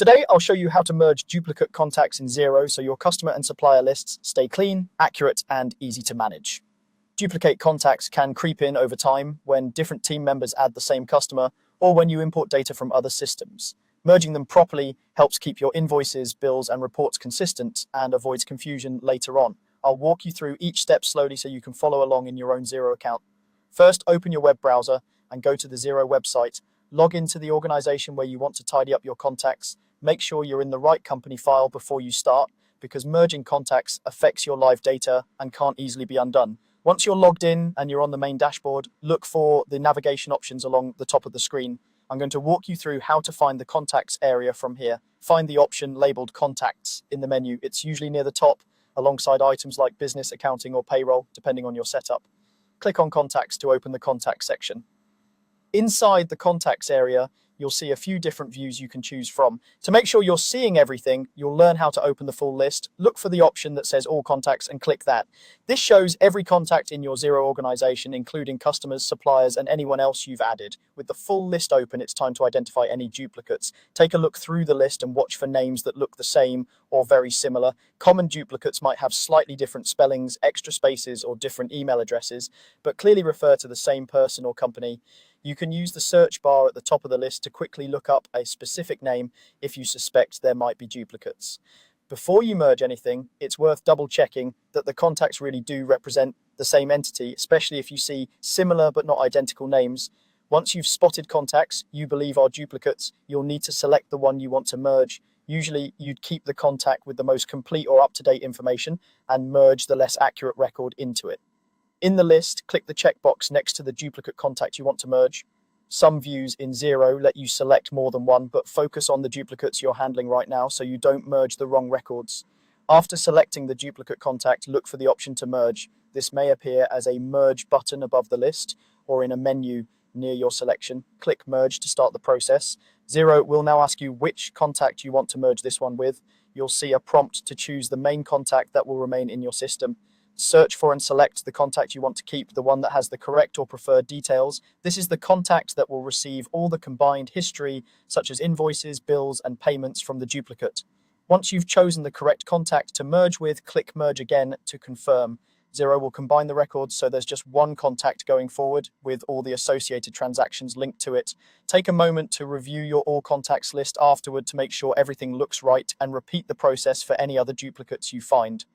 Today, I'll show you how to merge duplicate contacts in Xero so your customer and supplier lists stay clean, accurate, and easy to manage. Duplicate contacts can creep in over time when different team members add the same customer or when you import data from other systems. Merging them properly helps keep your invoices, bills, and reports consistent and avoids confusion later on. I'll walk you through each step slowly so you can follow along in your own Xero account. First, open your web browser and go to the Xero website. Log into the organization where you want to tidy up your contacts. Make sure you're in the right company file before you start, because merging contacts affects your live data and can't easily be undone. Once you're logged in and you're on the main dashboard, look for the navigation options along the top of the screen. I'm going to walk you through how to find the contacts area from here. Find the option labeled contacts in the menu. It's usually near the top, alongside items like business, accounting, or payroll, depending on your setup. Click on contacts to open the contacts section. Inside the contacts area, you'll see a few different views you can choose from. To make sure you're seeing everything, you'll learn how to open the full list. Look for the option that says all contacts and click that. This shows every contact in your Xero organization, including customers, suppliers, and anyone else you've added. With the full list open, it's time to identify any duplicates. Take a look through the list and watch for names that look the same or very similar. Common duplicates might have slightly different spellings, extra spaces, or different email addresses, but clearly refer to the same person or company. You can use the search bar at the top of the list to quickly look up a specific name if you suspect there might be duplicates. Before you merge anything, it's worth double checking that the contacts really do represent the same entity, especially if you see similar but not identical names. Once you've spotted contacts you believe are duplicates, you'll need to select the one you want to merge. Usually you'd keep the contact with the most complete or up-to-date information and merge the less accurate record into it. In the list, click the checkbox next to the duplicate contact you want to merge. Some views in Xero let you select more than one, but focus on the duplicates you're handling right now so you don't merge the wrong records. After selecting the duplicate contact, look for the option to merge. This may appear as a merge button above the list or in a menu near your selection. Click merge to start the process. Xero will now ask you which contact you want to merge this one with. You'll see a prompt to choose the main contact that will remain in your system. Search for and select the contact you want to keep, the one that has the correct or preferred details. This is the contact that will receive all the combined history, such as invoices, bills, and payments from the duplicate. Once you've chosen the correct contact to merge with, click merge again to confirm. Xero will combine the records so there's just one contact going forward with all the associated transactions linked to it. Take a moment to review your all contacts list afterward to make sure everything looks right and repeat the process for any other duplicates you find.